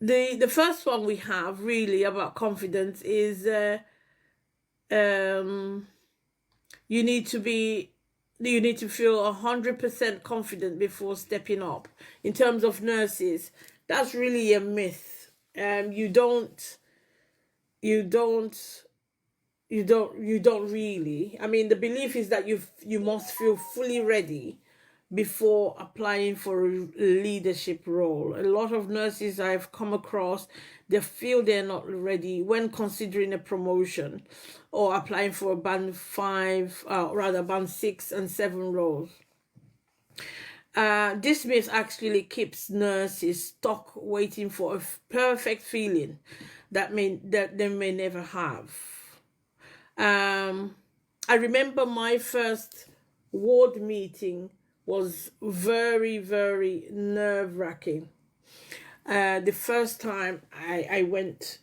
the first one we have really about confidence is um, you need to be you need to feel 100% confident before stepping up. In terms of nurses, that's really a myth. You don't you don't really. I mean, the belief is that you must feel fully ready before applying for a leadership role. A lot of nurses I've come across, they feel they're not ready when considering a promotion or applying for a band 5, rather band 6 and 7 roles. This myth actually keeps nurses stuck waiting for a perfect feeling that they may never have. I remember my first ward meeting was very, very nerve-wracking. The first time I went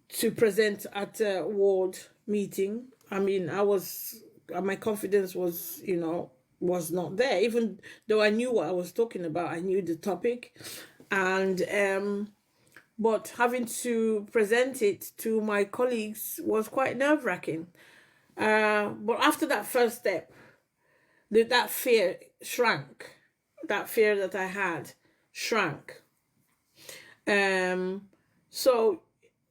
to present at a ward meeting, I mean, my confidence was, was not there. Even though I knew what I was talking about, I knew the topic, and but having to present it to my colleagues was quite nerve-wracking. But after that first step, that fear shrank. That fear that I had shrank. So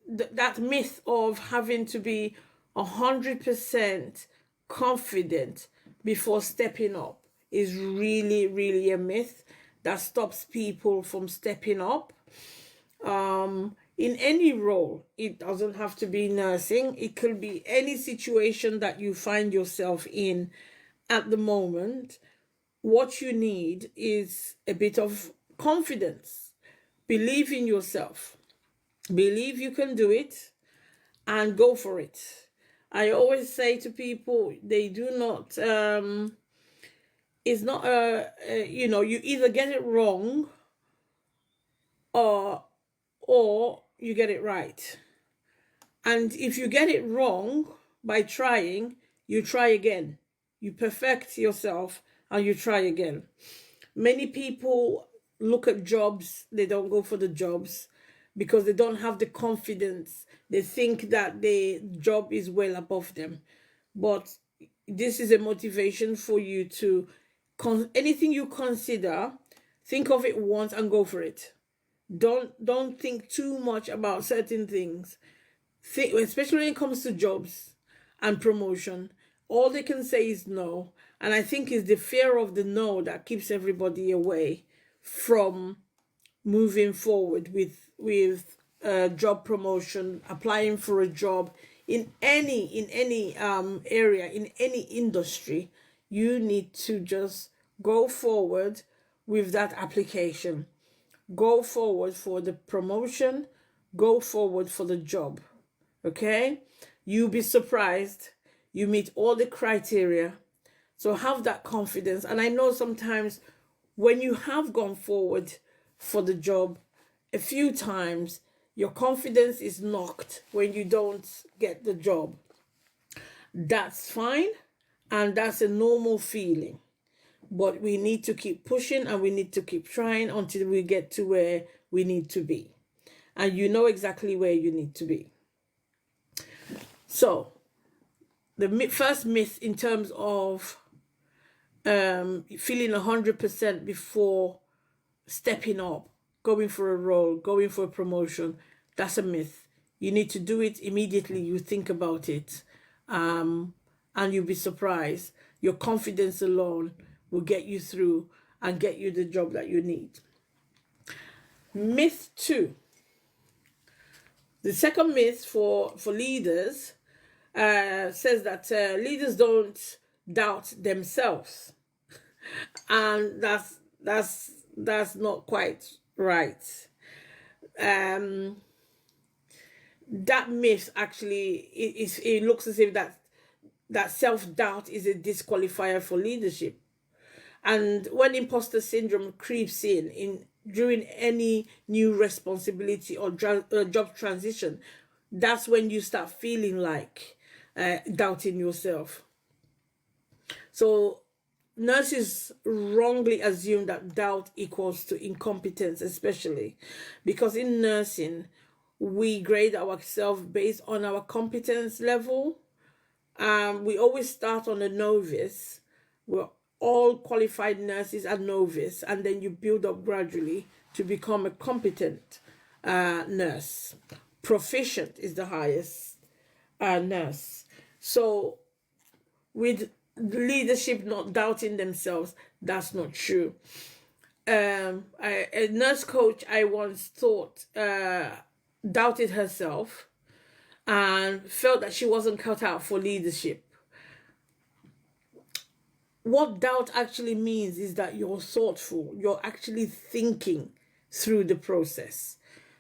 that myth of having to be 100% confident before stepping up is really, really a myth that stops people from stepping up. In any role, it doesn't have to be nursing. It could be any situation that you find yourself in at the moment. What you need is a bit of confidence. Believe in yourself. Believe you can do it and go for it. I always say to people, they do not, it's not you either get it wrong or you get it right. And if you get it wrong by trying, you try again. You perfect yourself and you try again. Many people look at jobs, they don't go for the jobs because they don't have the confidence. They think that the job is well above them. But this is a motivation for you to, anything you consider, think of it once and go for it. Don't think too much about certain things. Especially when it comes to jobs and promotion, all they can say is no. And I think it's the fear of the no that keeps everybody away from moving forward with job promotion, applying for a job in any area, in any industry. You need to just go forward with that application. Go forward for the promotion, go forward for the job. Okay? You'll be surprised. You meet all the criteria. So have that confidence. And I know sometimes when you have gone forward for the job a few times, your confidence is knocked when you don't get the job. That's fine. And that's a normal feeling. But we need to keep pushing and we need to keep trying until we get to where we need to be. And you know exactly where you need to be. So, the first myth in terms of feeling 100% before stepping up, going for a role, going for a promotion, that's a myth. You need to do it immediately. You think about it, and you'll be surprised. Your confidence alone will get you through and get you the job that you need. Myth 2. The second myth for leaders says that leaders don't doubt themselves, and that's not quite right. That myth actually it looks as if that self-doubt is a disqualifier for leadership. And when imposter syndrome creeps in during any new responsibility or job transition, that's when you start feeling like doubting yourself. So nurses wrongly assume that doubt equals to incompetence, especially because in nursing, we grade ourselves based on our competence level. We always start on a novice. We're all qualified nurses are novice, and then you build up gradually to become a competent nurse. Proficient is the highest nurse. So, with leadership not doubting themselves, that's not true. A nurse coach I once thought doubted herself and felt that she wasn't cut out for leadership. What doubt actually means is that you're thoughtful, you're actually thinking through the process.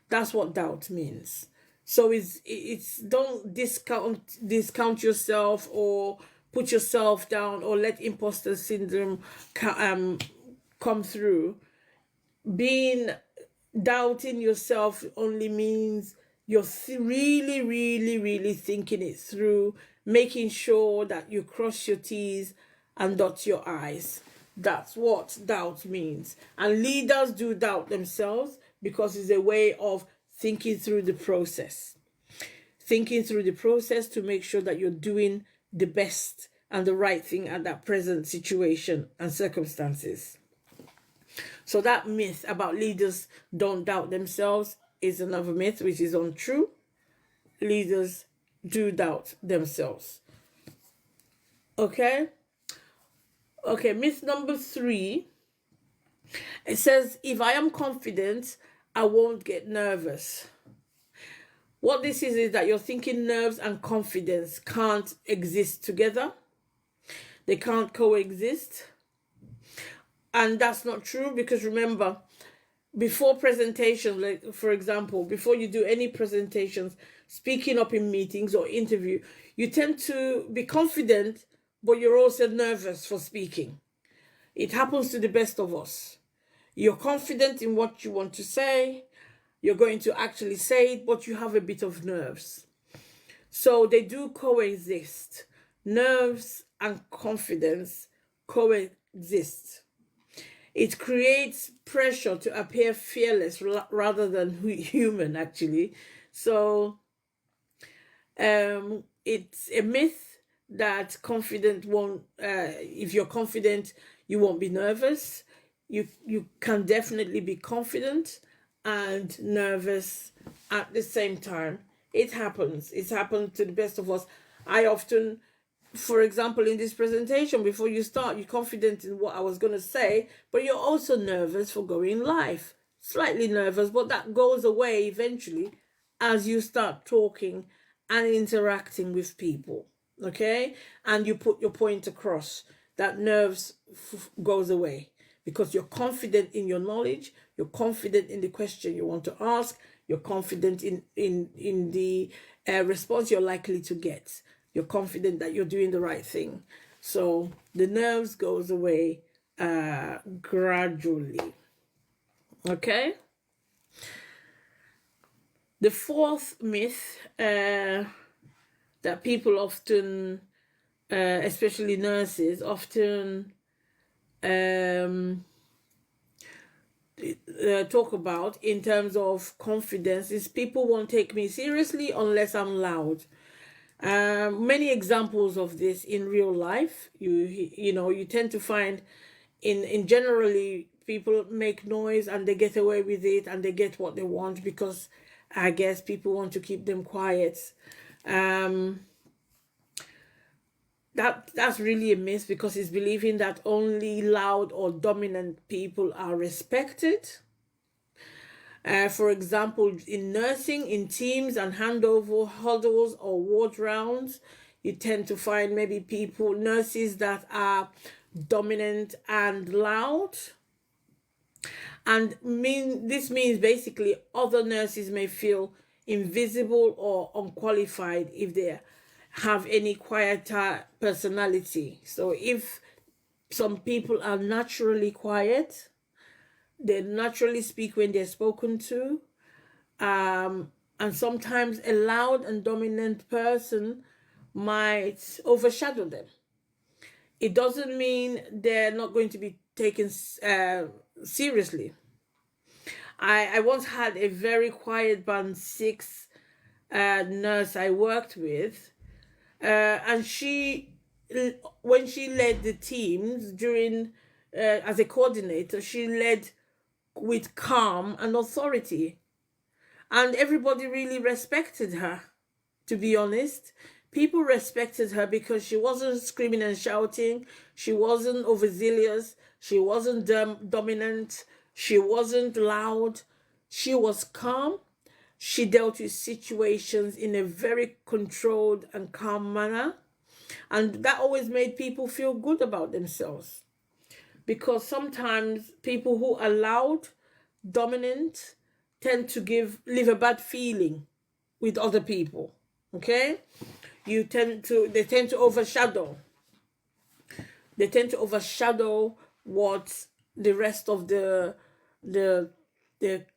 That's what doubt means. So it's don't discount yourself or put yourself down or let imposter syndrome come through. Being doubting yourself only means you're really, really, really thinking it through, making sure that you cross your T's and dot your I's. That's what doubt means. And leaders do doubt themselves because it's a way of thinking through the process. Thinking through the process to make sure that you're doing the best and the right thing at that present situation and circumstances. So that myth about leaders don't doubt themselves is another myth, which is untrue. Leaders do doubt themselves. Okay? Okay, myth number 3. It says, if I am confident, I won't get nervous. What this is that you're thinking nerves and confidence can't exist together. They can't coexist. And that's not true because remember, before presentations, like for example, before you do any presentations, speaking up in meetings or interview, you tend to be confident, but you're also nervous for speaking. It happens to the best of us. You're confident in what you want to say. You're going to actually say it, but you have a bit of nerves. So they do coexist. Nerves and confidence coexist. It creates pressure to appear fearless rather than human, actually. So it's a myth that confident won't, if you're confident, you won't be nervous. You can definitely be confident and nervous at the same time. It happens. It's happened to the best of us. I often, for example, in this presentation, before you start, you're confident in what I was going to say, but you're also nervous for going live. Slightly nervous, but that goes away eventually as you start talking and interacting with people. Okay? And you put your point across. That nerves goes away because you're confident in your knowledge, you're confident in the question you want to ask, you're confident in the response you're likely to get. You're confident that you're doing the right thing. So the nerves goes away gradually. Okay? The 4th myth that people often, especially nurses, often talk about in terms of confidence is people won't take me seriously unless I'm loud. Many examples of this in real life. You tend to find in generally people make noise and they get away with it and they get what they want because I guess people want to keep them quiet. That's really a myth because it's believing that only loud or dominant people are respected. For example, in nursing, in teams and handover huddles or ward rounds, you tend to find maybe nurses that are dominant and loud. And this means basically other nurses may feel invisible or unqualified if they have any quieter personality. So if some people are naturally quiet, they naturally speak when they're spoken to, and sometimes a loud and dominant person might overshadow them. it doesn't mean they're not going to be taken seriously. I once had a very quiet band six nurse I worked with, and when she led the teams during, as a coordinator, she led with calm and authority, and everybody really respected her. To be honest, people respected her because she wasn't screaming and shouting, she wasn't overzealous, she wasn't dominant, she wasn't loud, she was calm. She dealt with situations in a very controlled and calm manner, and that always made people feel good about themselves, because sometimes people who are loud, dominant, tend to leave a bad feeling with other people. Okay, they tend to overshadow. They tend to overshadow what the rest of the the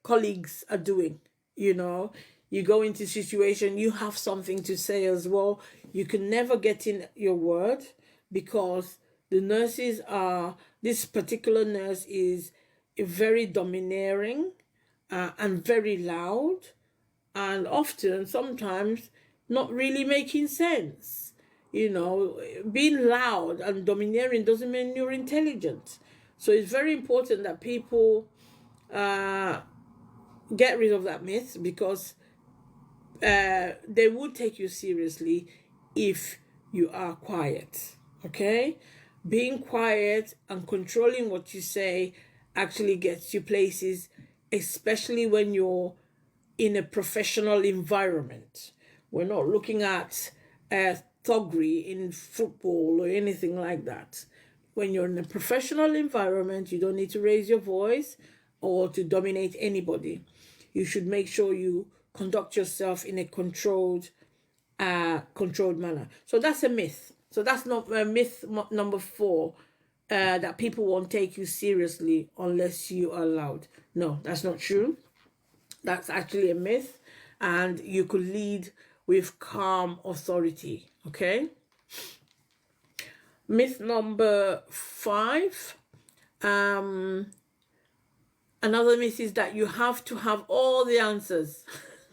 colleagues are doing. You know, you go into a situation, you have something to say as well. You can never get in your word, because the nurses are, this particular nurse is very domineering, and very loud, and often, sometimes, not really making sense. You know, being loud and domineering doesn't mean you're intelligent. So it's very important that people get rid of that myth, because they would take you seriously if you are quiet. Okay, being quiet and controlling what you say actually gets you places, especially when you're in a professional environment. We're not looking at thuggery in football or anything like that. When you're in a professional environment, you don't need to raise your voice or to dominate anybody. You should make sure you conduct yourself in a controlled manner. So that's a myth. So that's not myth number 4, that people won't take you seriously unless you are loud. No, that's not true. That's actually a myth, and you could lead with calm authority. Okay. Myth number 5. Another myth is that you have to have all the answers.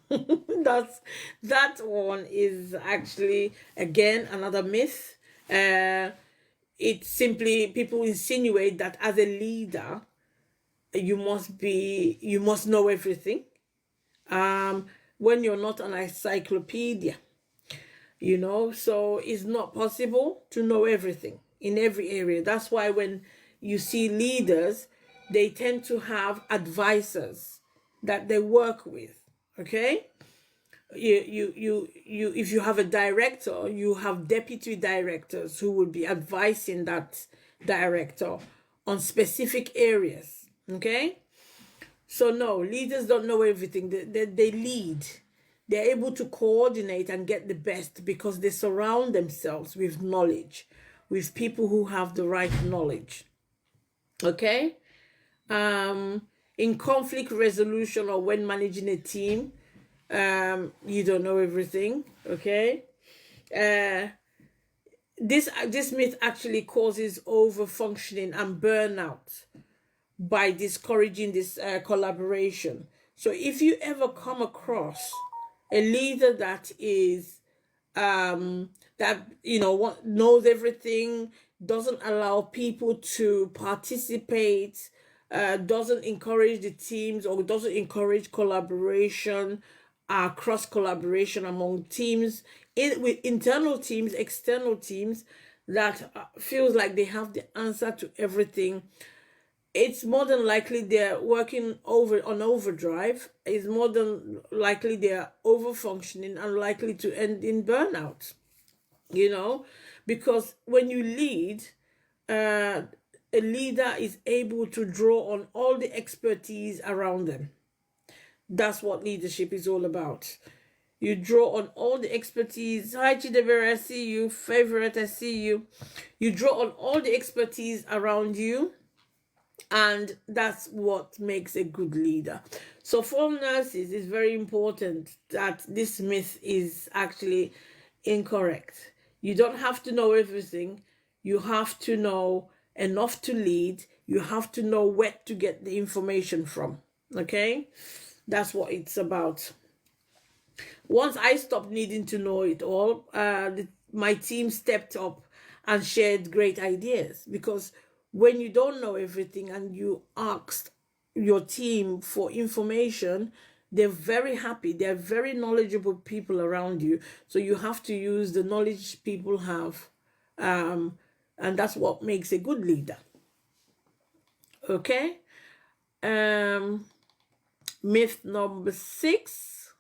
That one is actually, again, another myth. It's simply, people insinuate that as a leader, you must know everything. When you're not an encyclopedia, so it's not possible to know everything in every area. That's why when you see leaders, they tend to have advisors that they work with. Okay, if you have a director, you have deputy directors who will be advising that director on specific areas. Okay, so no, leaders don't know everything. They lead. They're able to coordinate and get the best because they surround themselves with knowledge, with people who have the right knowledge. Okay? In conflict resolution or when managing a team, you don't know everything. Okay? This myth actually causes over-functioning and burnout by discouraging this collaboration. So if you ever come across a leader that is knows everything, doesn't allow people to participate, doesn't encourage the teams, or doesn't encourage collaboration, cross collaboration among teams, with internal teams, external teams, that feels like they have the answer to everything, it's more than likely they're working on overdrive. It's more than likely they're over functioning and likely to end in burnout. Because when you lead, a leader is able to draw on all the expertise around them. That's what leadership is all about. You draw on all the expertise. Hi, Chidebere, I see you. Favorite, I see you. You draw on all the expertise around you, and that's what makes a good leader. So for nurses, it's very important that this myth is actually incorrect. You don't have to know everything. you have to know enough to lead. You have to know where to get the information from. Okay? That's what it's about. Once I stopped needing to know it all, my team stepped up and shared great ideas. Because when you don't know everything and you asked your team for information, they're very happy. They're very knowledgeable people around you. So you have to use the knowledge people have. And that's what makes a good leader. Okay? Myth number 6.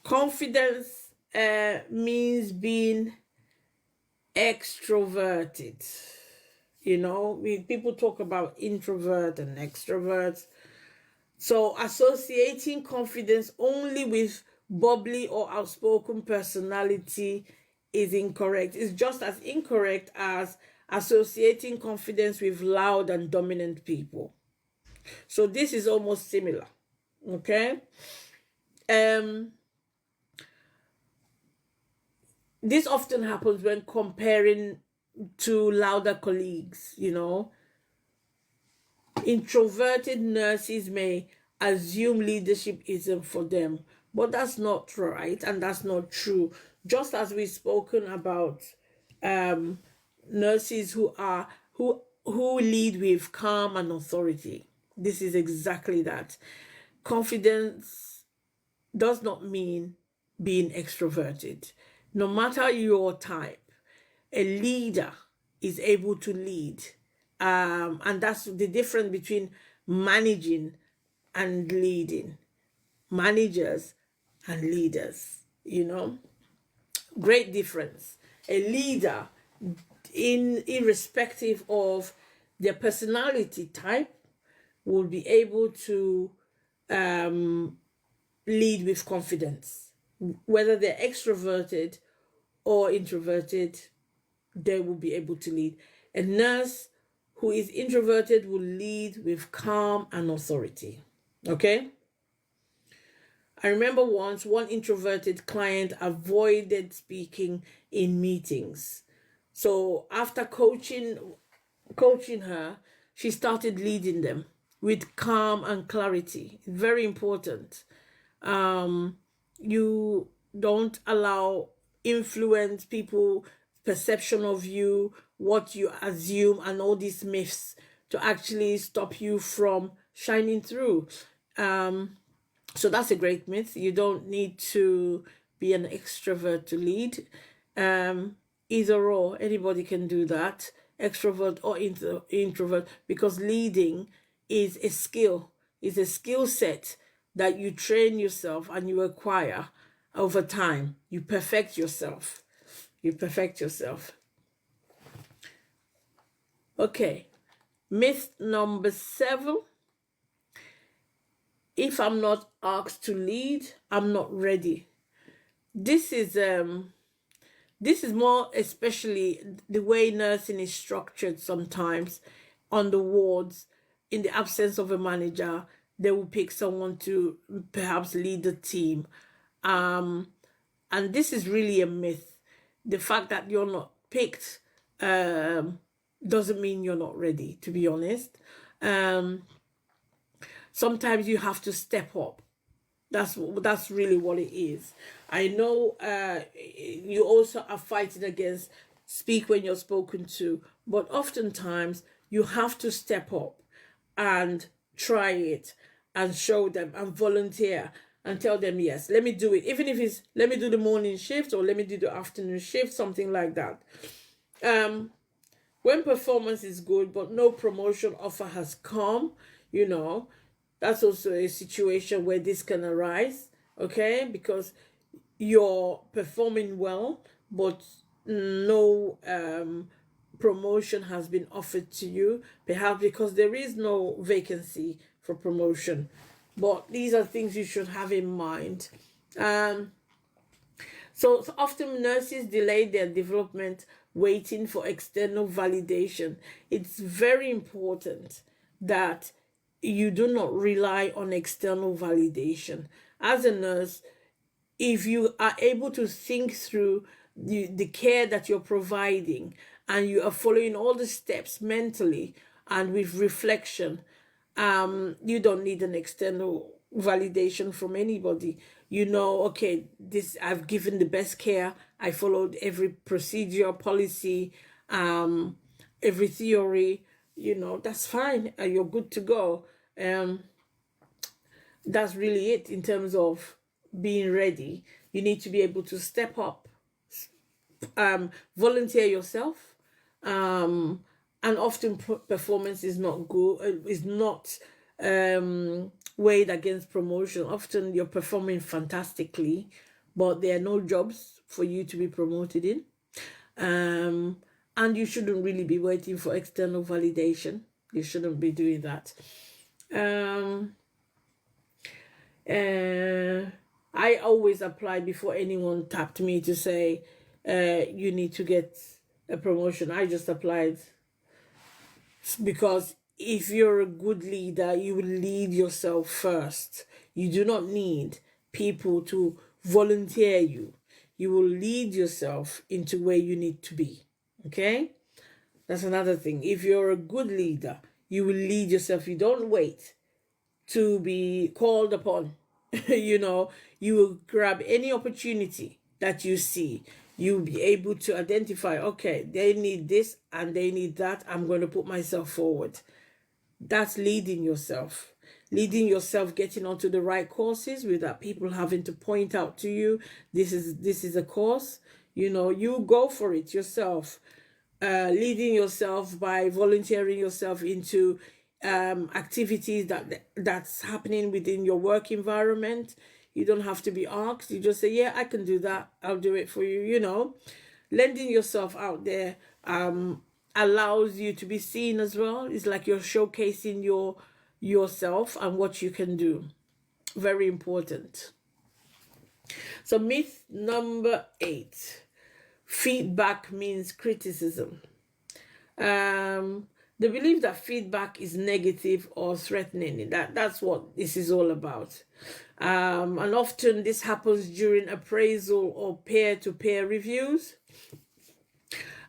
Confidence means being extroverted. People talk about introvert and extroverts. So associating confidence only with bubbly or outspoken personality is incorrect. It's just as incorrect as associating confidence with loud and dominant people. So this is almost similar. Okay? This often happens when comparing to louder colleagues. Introverted nurses may assume leadership isn't for them, but that's not right and that's not true. Just as we've spoken about nurses who lead with calm and authority, this is exactly that. Confidence does not mean being extroverted. No matter your type, a leader is able to lead. And that's the difference between managing and leading. Managers and leaders, great difference. A leader, irrespective of their personality type, will be able to lead with confidence. Whether they're extroverted or introverted, they will be able to lead. A nurse who is introverted will lead with calm and authority. Okay? I remember once one introverted client avoided speaking in meetings. So after coaching her, she started leading them with calm and clarity. Very important. You don't allow influence people perception of you, what you assume, and all these myths to actually stop you from shining through. So that's a great myth. You don't need to be an extrovert to lead. Either or, anybody can do that, extrovert or introvert, because leading is a skill, is a skill set that you train yourself and you acquire over time. You perfect yourself. Okay, myth number 7. If I'm not asked to lead, I'm not ready. This is more especially the way nursing is structured sometimes on the wards. In the absence of a manager, they will pick someone to perhaps lead the team. And this is really a myth. The fact that you're not picked doesn't mean you're not ready, to be honest. Sometimes you have to step up. That's really what it is. I know you also are fighting against speak when you're spoken to, but oftentimes you have to step up and try it and show them and volunteer and tell them, yes, let me do it. Even if it's, let me do the morning shift or let me do the afternoon shift, something like that. When performance is good, but no promotion offer has come, that's also a situation where this can arise, okay? Because you're performing well, but no promotion has been offered to you, perhaps because there is no vacancy for promotion. But these are things you should have in mind. So often nurses delay their development waiting for external validation. It's very important that you do not rely on external validation. As a nurse, if you are able to think through the care that you're providing and you are following all the steps mentally and with reflection, you don't need an external validation from anybody. You know, okay, this, I've given the best care, I followed every procedure, policy, every theory, you know, that's fine, you're good to go. That's really it in terms of being ready. You need to be able to step up, volunteer yourself, and often performance is not good, is not weighed against promotion. Often you're performing fantastically, but there are no jobs for you to be promoted in, and you shouldn't really be waiting for external validation. You shouldn't be doing that. I always apply before anyone tapped me to say, you need to get a promotion. I just applied because if you're a good leader, you will lead yourself first. You do not need people to volunteer you. You will lead yourself into where you need to be. Okay? That's another thing. If you're a good leader, you will lead yourself. You don't wait to be called upon. You know, you will grab any opportunity that you see. You'll be able to identify, okay, they need this and they need that. I'm going to put myself forward. That's leading yourself. Leading yourself, getting onto the right courses without people having to point out to you, this is a course. You know, you go for it yourself. Leading yourself by volunteering yourself into activities that's happening within your work environment. You don't have to be asked. You just say, yeah, I can do that. I'll do it for you. You know, lending yourself out there allows you to be seen as well. It's like you're showcasing yourself and what you can do. Very important. So myth number 8. Feedback means criticism. The belief that feedback is negative or threatening. That's what this is all about. And often this happens during appraisal or peer-to-peer reviews.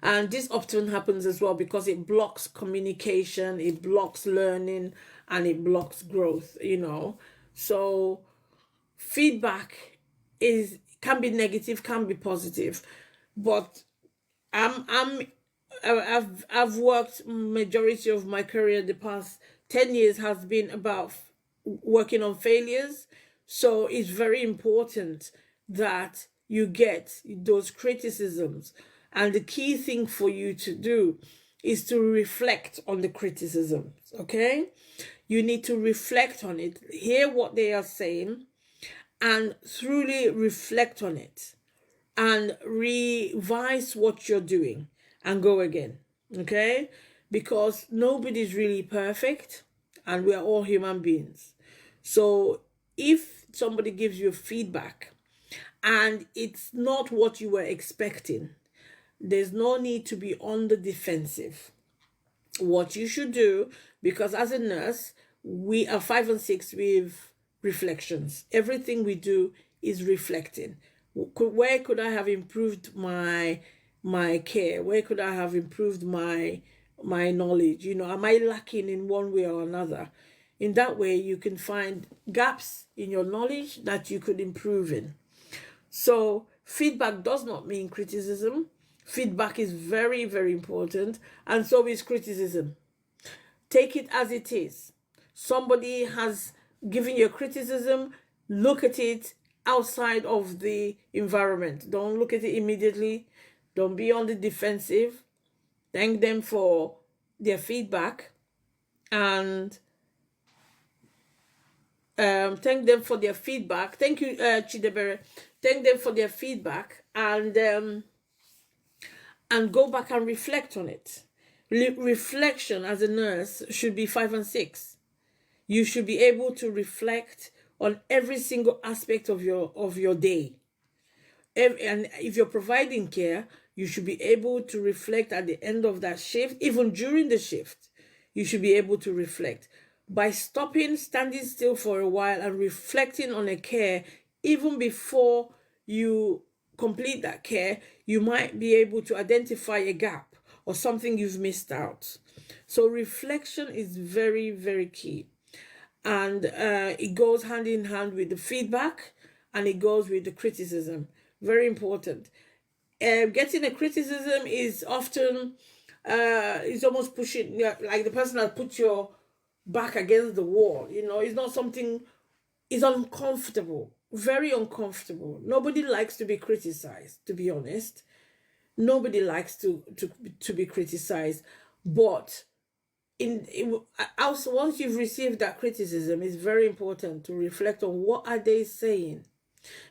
And this often happens as well because it blocks communication, it blocks learning, and it blocks growth, you know. So feedback can be negative, can be positive. But I've worked majority of my career, the past 10 years has been about working on failures. So it's very important that you get those criticisms. And the key thing for you to do is to reflect on the criticisms, okay? You need to reflect on it, hear what they are saying, and truly reflect on it and revise what you're doing and go again, okay? Because nobody's really perfect and we are all human beings. So if somebody gives you feedback and it's not what you were expecting, there's no need to be on the defensive. What you should do, because as a nurse, we are 5 and 6 with reflections. Everything we do is reflecting. Where could I have improved my care? Where could I have improved my knowledge? You know, am I lacking in one way or another? In that way, you can find gaps in your knowledge that you could improve in. So feedback does not mean criticism. Feedback is very, very important, and so is criticism. Take it as it is. Somebody has given you a criticism, look at it outside of the environment. Don't look at it immediately. Don't be on the defensive. Thank them for their feedback and thank them for their feedback. Thank you, Chidebere. Thank them for their feedback and go back and reflect on it. Reflection as a nurse should be 5 and 6. You should be able to reflect on every single aspect of your day. And if you're providing care, you should be able to reflect at the end of that shift, even during the shift. You should be able to reflect by stopping, standing still for a while and reflecting on a care. Even before you complete that care, you might be able to identify a gap or something you've missed out. So reflection is very, very key. And it goes hand in hand with the feedback, and it goes with the criticism. Very important. Getting a criticism is often is almost pushing, like the person that put your back against the wall. It's not something. It's uncomfortable, very uncomfortable. Nobody likes to be criticized, to be honest. Nobody likes to be criticized, but also once you've received that criticism, it's very important to reflect on what are they saying.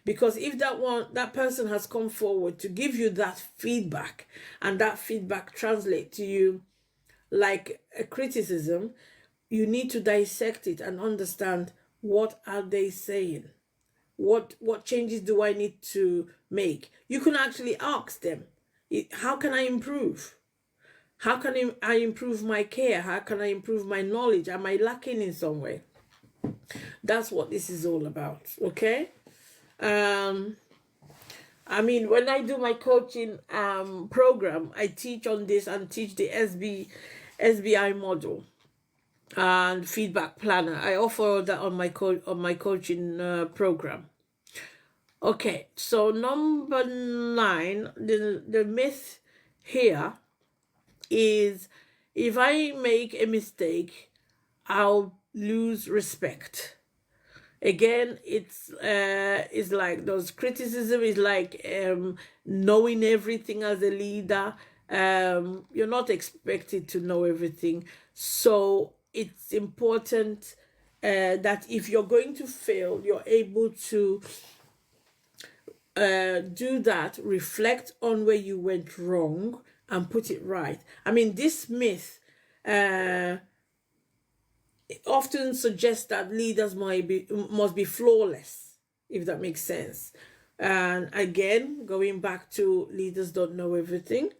Because if that person has come forward to give you that feedback, and that feedback translates to you like a criticism, you need to dissect it and understand, what are they saying? What changes do I need to make? You can actually ask them, how can I improve? How can I improve my care? How can I improve my knowledge? Am I lacking in some way? That's what this is all about, okay? When I do my coaching program, I teach on this and teach the SBI model and feedback planner. I offer that on my coaching program. Okay, so number 9, the myth here is, if I make a mistake, I'll lose respect. Again, it's like those criticism is like knowing everything as a leader. You're not expected to know everything, so it's important that if you're going to fail, you're able to do that, reflect on where you went wrong, and put it right. This myth often suggests that leaders must be flawless, if that makes sense. And again, going back to leaders don't know everything,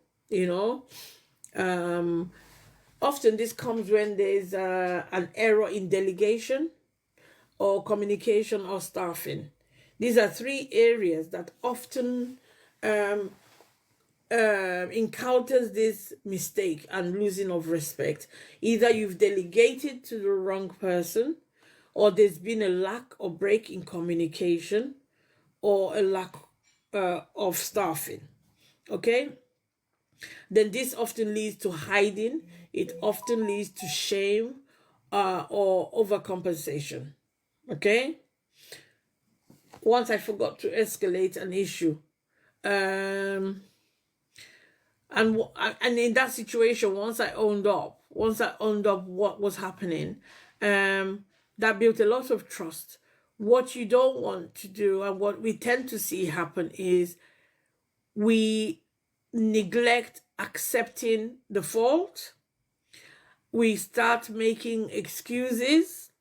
often this comes when there's an error in delegation or communication or staffing. These are 3 areas that often encounters this mistake and losing of respect. Either you've delegated to the wrong person, or there's been a lack or break in communication, or a lack of staffing. Okay? Then this often leads to hiding. It often leads to shame or overcompensation. Okay? Once I forgot to escalate an issue. And in that situation, once I owned up what was happening, that built a lot of trust. What you don't want to do, and what we tend to see happen, is we neglect accepting the fault. We start making excuses,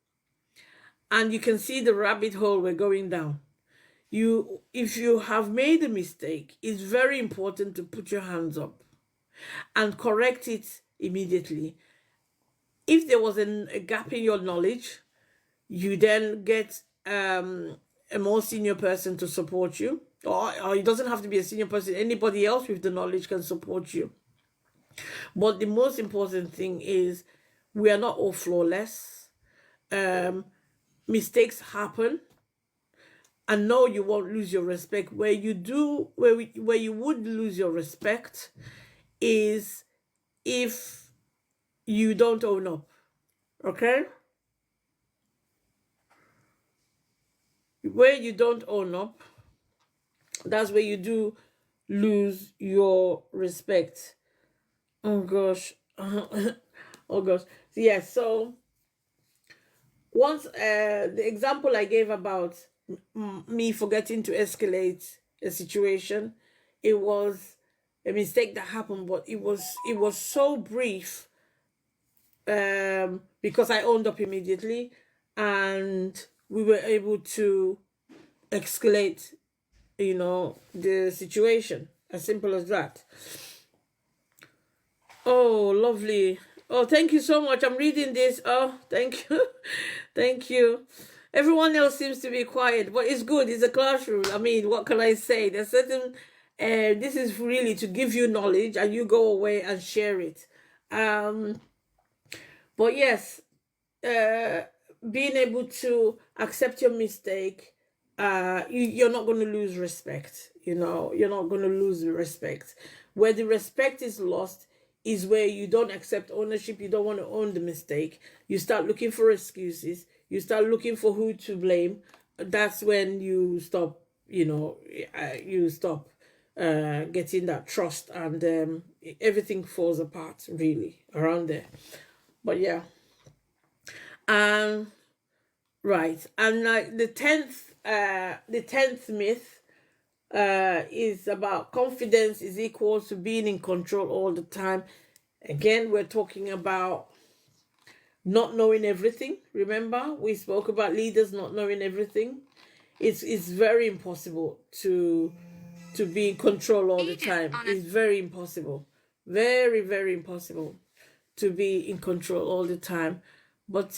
and you can see the rabbit hole we're going down. If you have made a mistake, it's very important to put your hands up and correct it immediately. If there was a gap in your knowledge, you then get a more senior person to support you, or it doesn't have to be a senior person. Anybody else with the knowledge can support you. But the most important thing is, we are not all flawless. Mistakes happen. And no, you won't lose your respect. Where you would lose your respect is if you don't own up. Okay? Where you don't own up, that's where you do lose your respect. Oh gosh. Oh gosh. Yeah, so once the example I gave about me forgetting to escalate a situation, it was a mistake that happened, but it was so brief, because I owned up immediately, and we were able to escalate, the situation. As simple as that. Oh, lovely. Oh, thank you so much. I'm reading this. Oh, thank you. Thank you. Everyone else seems to be quiet, but it's good. It's a classroom. What can I say? There's certain this is really to give you knowledge, and you go away and share it. But yes, being able to accept your mistake, you're not going to lose respect. You're not going to lose the respect. Where the respect is lost is where you don't accept ownership. You don't want to own the mistake. You start looking for excuses. You start looking for who to blame. That's when you stop, you stop getting that trust, and everything falls apart really around there. But yeah. Right. And like the 10th myth is about confidence is equal to being in control all the time. Again, we're talking about not knowing everything. Remember, we spoke about leaders not knowing everything. It's very impossible to be in control all the time. It's very impossible. Very, very impossible to be in control all the time. But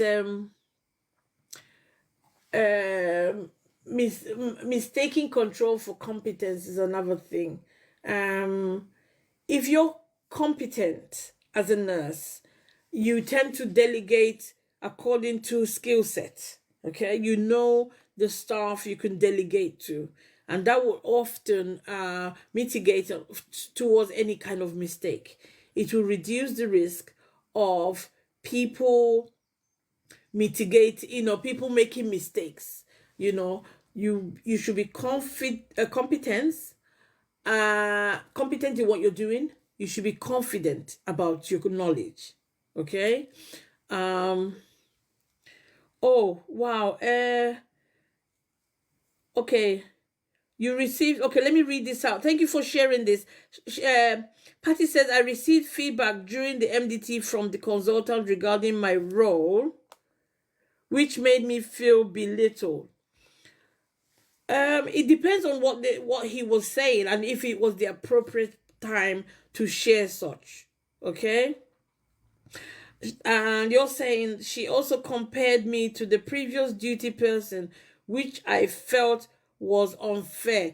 mistaking control for competence is another thing. If you're competent as a nurse, you tend to delegate according to skill set. Okay, you know the staff you can delegate to, and that will often mitigate towards any kind of mistake. It will reduce the risk of people people making mistakes. You should be competent in what you're doing. You should be confident about your knowledge. Okay. Oh wow. Okay. You received, okay, let me read this out. Thank you for sharing this. Patty says, I received feedback during the MDT from the consultant regarding my role, which made me feel belittled. It depends on what he was saying and if it was the appropriate time to share such. Okay? And you're saying she also compared me to the previous duty person, which I felt was unfair.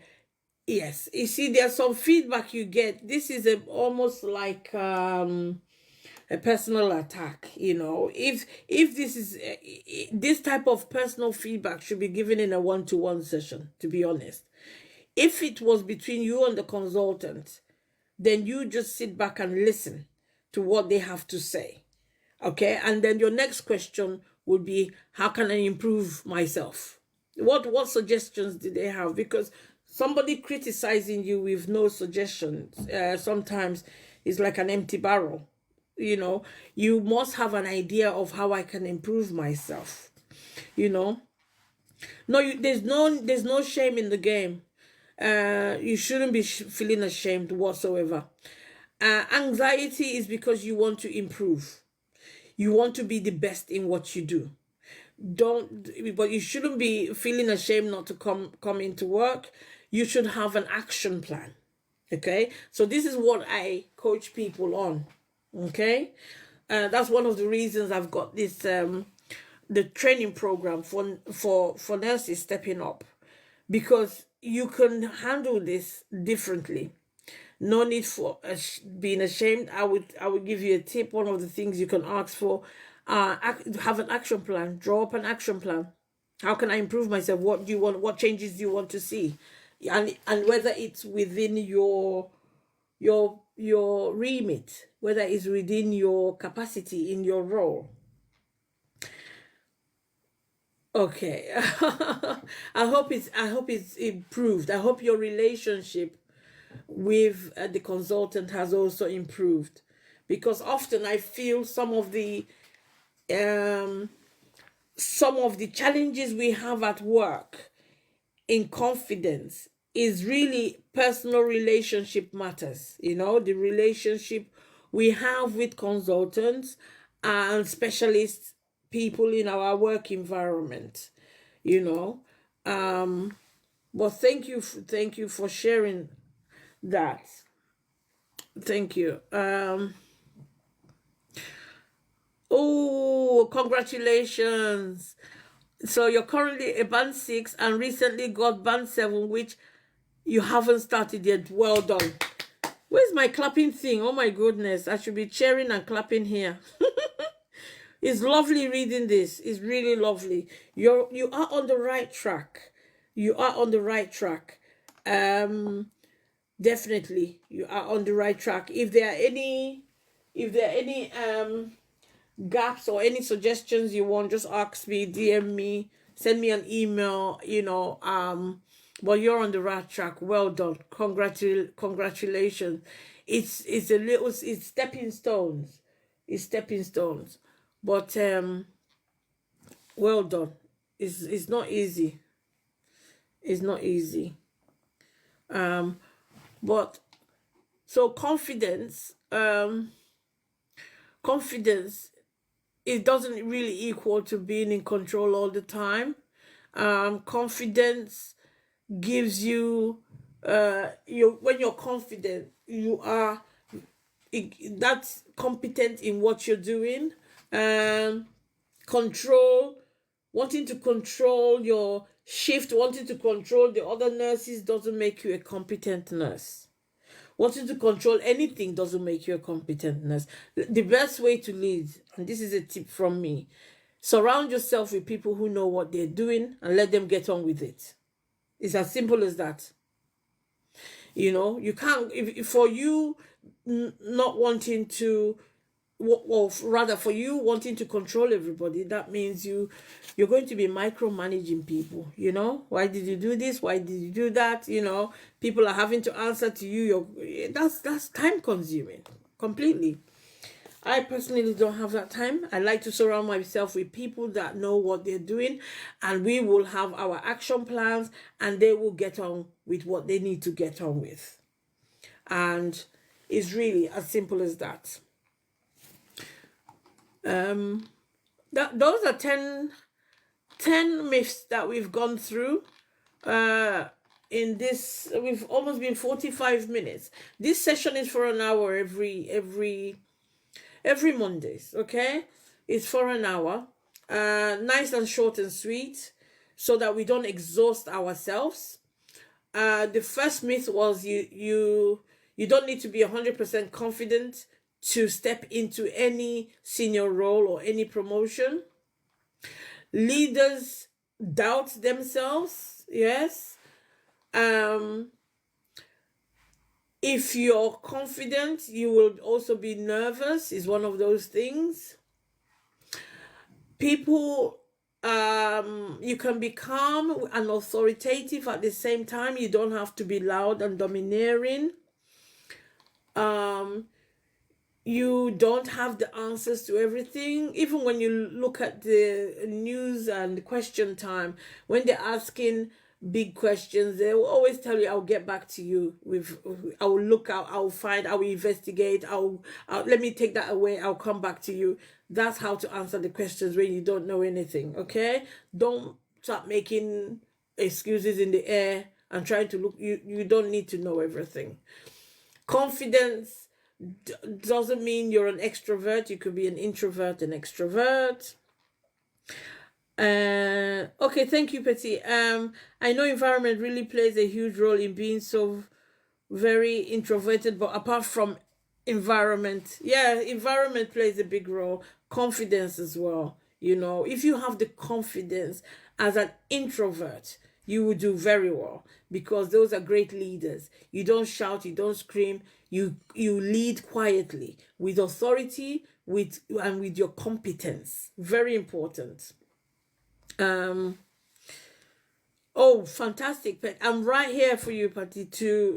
Yes, you see, there's some feedback you get. This is almost like a personal attack. If this is this type of personal feedback should be given in a one-to-one session, to be honest. If it was between you and the consultant, then you just sit back and listen to what they have to say. Okay, and then your next question would be, how can I improve myself? What suggestions do they have? Because somebody criticizing you with no suggestions sometimes is like an empty barrel. You must have an idea of how I can improve myself. No, there's no shame in the game. You shouldn't be feeling ashamed whatsoever. Anxiety is because you want to improve. You want to be the best in what you do. But you shouldn't be feeling ashamed not to come into work. You should have an action plan. Okay, so this is what I coach people on. Okay, that's one of the reasons I've got this the training program for nurses stepping up, because you can handle this differently. No need for being ashamed. I would give you a tip. One of the things you can ask for, have an action plan. Draw up an action plan. How can I improve myself? What do you want? What changes do you want to see? And whether it's within your remit, whether it's within your capacity in your role. Okay. I hope it's improved. I hope your relationship with the consultant has also improved, because often I feel some of the challenges we have at work in confidence is really personal relationship matters. The relationship we have with consultants and specialist people in our work environment. But thank you for sharing that. Thank you. Oh, congratulations. So you're currently a band 6 and recently got band 7, which you haven't started yet, well done. Where's my clapping thing? Oh my goodness, I should be cheering and clapping here. It's lovely reading this. It's really lovely. You are on the right track. You are on the right track. Definitely you are on the right track. If there are any gaps or any suggestions you want, just ask me, DM me, send me an email, but you're on the right track. Well done. Congratulations. It's stepping stones. It's stepping stones. But well done. It's not easy. It's not easy. But so confidence, confidence, it doesn't really equal to being in control all the time. Confidence gives you when you're confident, you are that's competent in what you're doing. Control, wanting to control your shift, wanting to control the other nurses doesn't make you a competent nurse. Wanting to control anything doesn't make you a competent nurse. The best way to lead, and this is a tip from me, surround yourself with people who know what they're doing and let them get on with it. It's as simple as that. You can't, if for you not wanting to, well, rather for you wanting to control everybody, that means you're going to be micromanaging people. Why did you do this? Why did you do that? People are having to answer to you. That's time consuming completely. I personally don't have that time. I like to surround myself with people that know what they're doing, and we will have our action plans, and they will get on with what they need to get on with. And it's really as simple as that. Those are 10 myths that we've gone through. In this, we've almost been 45 minutes. This session is for an hour every Mondays, okay? It's for an hour. Nice and short and sweet, so that we don't exhaust ourselves. The first myth was you don't need to be 100% confident to step into any senior role or any promotion. Leaders doubt themselves, yes. If you're confident, you will also be nervous, is one of those things. People, you can be calm and authoritative at the same time. You don't have to be loud and domineering. You don't have the answers to everything. Even when you look at the news and question time, when they're asking big questions, they will always tell you, I'll get back to you I will look out, I'll find, I will investigate, I'll let me take that away, I'll come back to you. That's how to answer the questions when you don't know anything. Okay, don't start making excuses in the air and trying to look. You don't need to know everything. Confidence doesn't mean you're an extrovert. You could be an introvert and extrovert. Okay, thank you, Petty. I know environment really plays a huge role in being so very introverted, but apart from environment, environment plays a big role. Confidence as well. If you have the confidence as an introvert, you will do very well, because those are great leaders. You don't shout, you don't scream, you lead quietly with authority, with your competence. Very important. Oh, fantastic, Pet. I'm right here for you, Patty,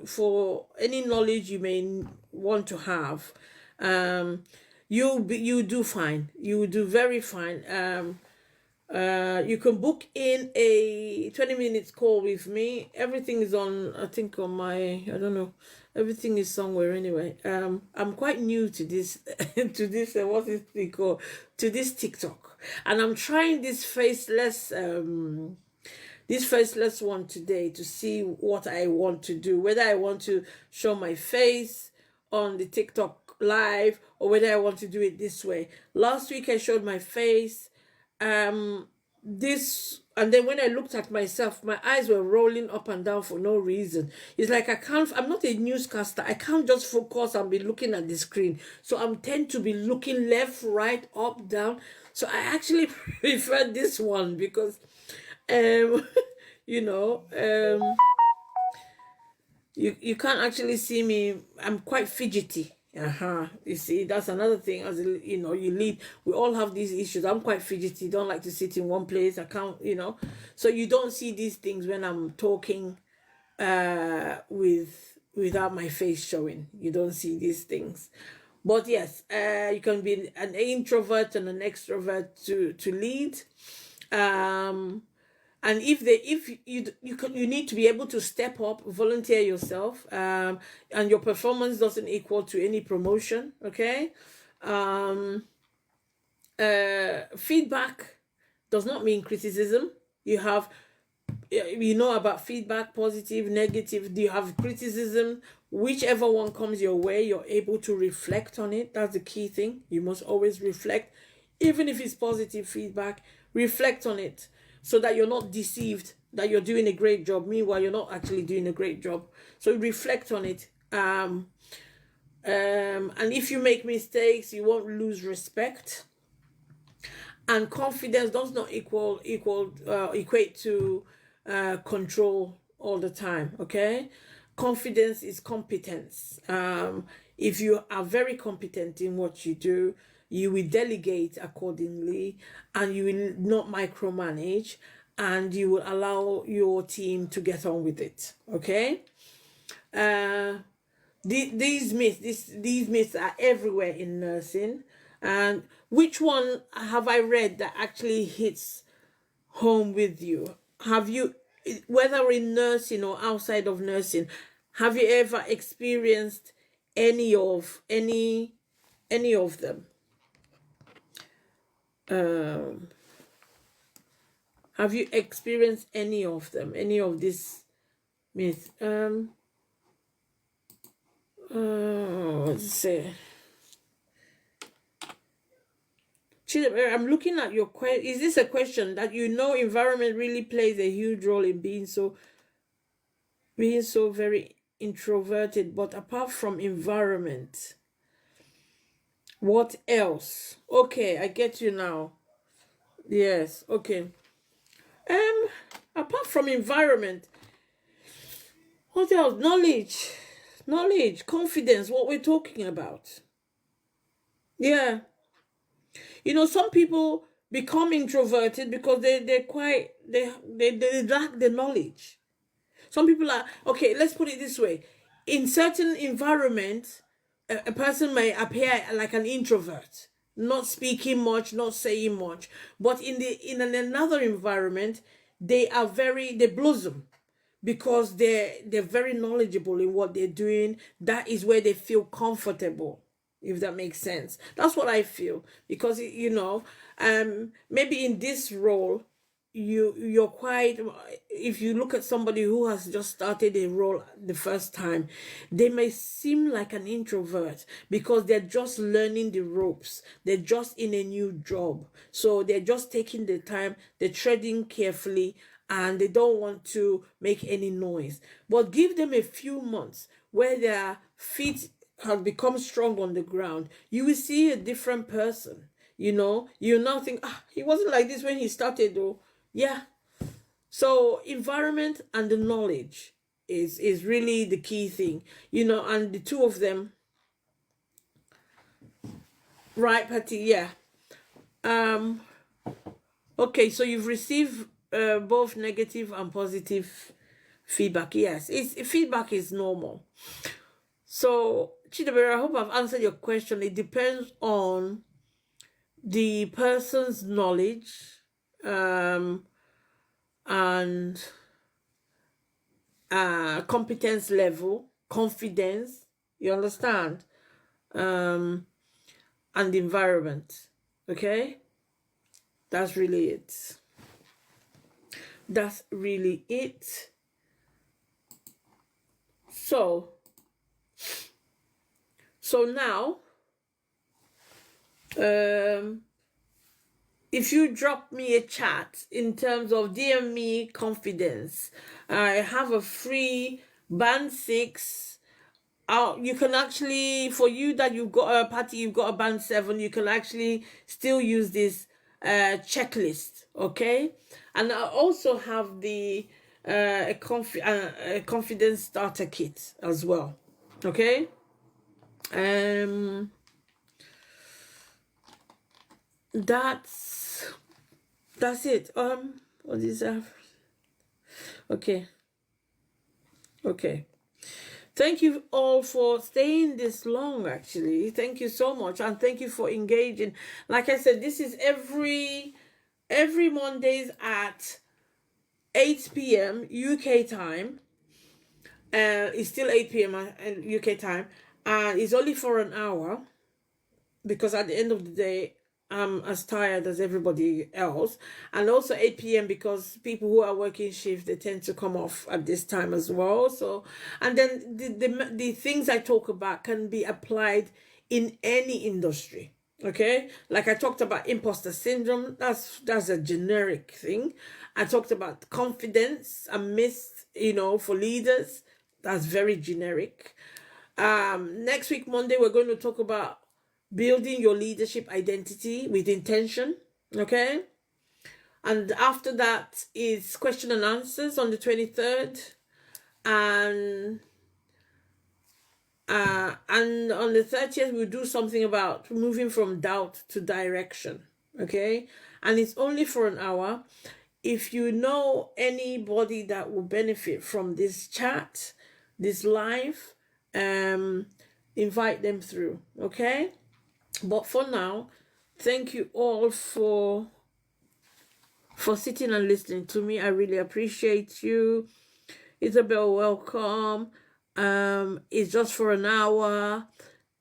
for any knowledge you may want to have. You do fine. You do very fine. You can book in a 20 minutes call with me. Everything is on, I think, on my, I don't know, everything is somewhere anyway. I'm quite new to this to this what is it called, to this TikTok, and I'm trying this faceless one today to see what I want to do, whether I want to show my face on the TikTok live or whether I want to do it this way. Last week I showed my face. This And then when I looked at myself, my eyes were rolling up and down for no reason. It's like I'm not a newscaster. I can't just focus and be looking at the screen. So I'm tend to be looking left, right, up, down. So I actually prefer this one because, um, you know, you can't actually see me. I'm quite fidgety. You see, that's another thing. As you lead, we all have these issues. I'm quite fidgety. Don't like to sit in one place. I can't. So you don't see these things when I'm talking without my face showing. You don't see these things. But yes, you can be an introvert and an extrovert to lead. And if you need to be able to step up, volunteer yourself, and your performance doesn't equal to any promotion. Okay. Feedback does not mean criticism. You know about feedback: positive, negative. Do you have criticism? Whichever one comes your way, you're able to reflect on it. That's the key thing. You must always reflect. Even if it's positive feedback, reflect on it so that you're not deceived that you're doing a great job. Meanwhile, you're not actually doing a great job. So reflect on it. And if you make mistakes, you won't lose respect. And confidence does not equate to control all the time. Okay, confidence is competence. If you are very competent in what you do, you will delegate accordingly, and you will not micromanage, and you will allow your team to get on with it. Okay. These myths are everywhere in nursing. And which one have I read that actually hits home with you? Have you, whether in nursing or outside of nursing, have you ever experienced any of them? Have you experienced any of them? Any of these myths? Let's see. I'm looking at your question. Is this a question that environment really plays a huge role in being so very introverted? But apart from environment, what else? Okay, I get you now. Yes, okay. Apart from environment, what else? Knowledge, confidence, what we're talking about. Yeah. Some people become introverted because they lack the knowledge. Some people are, okay, let's put it this way. In certain environments, a person may appear like an introvert, not speaking much, not saying much. But in another environment, they blossom because they're very knowledgeable in what they're doing. That is where they feel comfortable, if that makes sense. That's what I feel. Because maybe in this role, you're quite, if you look at somebody who has just started a role the first time, they may seem like an introvert because they're just learning the ropes. They're just in a new job, so they're just taking the time, they're treading carefully, and they don't want to make any noise. But give them a few months where their feet have become strong on the ground, you will see a different person. You now think, he wasn't like this when he started, though. Yeah. So environment and the knowledge is really the key thing, and the two of them, right, Patty? Yeah. Okay, so you've received both negative and positive feedback. Yes, feedback is normal. So, Chidabera, I hope I've answered your question. It depends on the person's knowledge, and competence level, confidence, you understand, and environment. Okay, that's really it. So now, if you drop me a chat in terms of DM me confidence, I have a free band 6. You can actually, for you that you've got a party, you've got a band 7, you can actually still use this checklist, okay? And I also have the a confidence starter kit as well, okay? That's it. What is that? Okay. Thank you all for staying this long, actually. Thank you so much. And thank you for engaging. Like I said, this is every Mondays at 8 p.m. UK time. It's still 8 p.m. UK time. And it's only for an hour. Because at the end of the day, I'm as tired as everybody else. And also 8 p.m. because people who are working shifts, they tend to come off at this time as well. So, and then the things I talk about can be applied in any industry. Okay, like I talked about imposter syndrome. That's a generic thing. I talked about confidence and myths, for leaders. That's very generic. Next week, Monday, we're going to talk about building your leadership identity with intention, okay? And after that is question and answers on the 23rd. And on the 30th, we'll do something about moving from doubt to direction, okay? And it's only for an hour. If you know anybody that will benefit from this chat, this live, invite them through, okay? But for now, thank you all for sitting and listening to me. I really appreciate you. Isabel, welcome. It's just for an hour,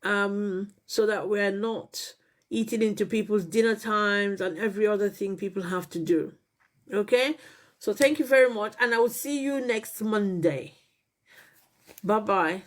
so that we're not eating into people's dinner times and every other thing people have to do. Okay? So thank you very much, and I will see you next Monday. Bye-bye.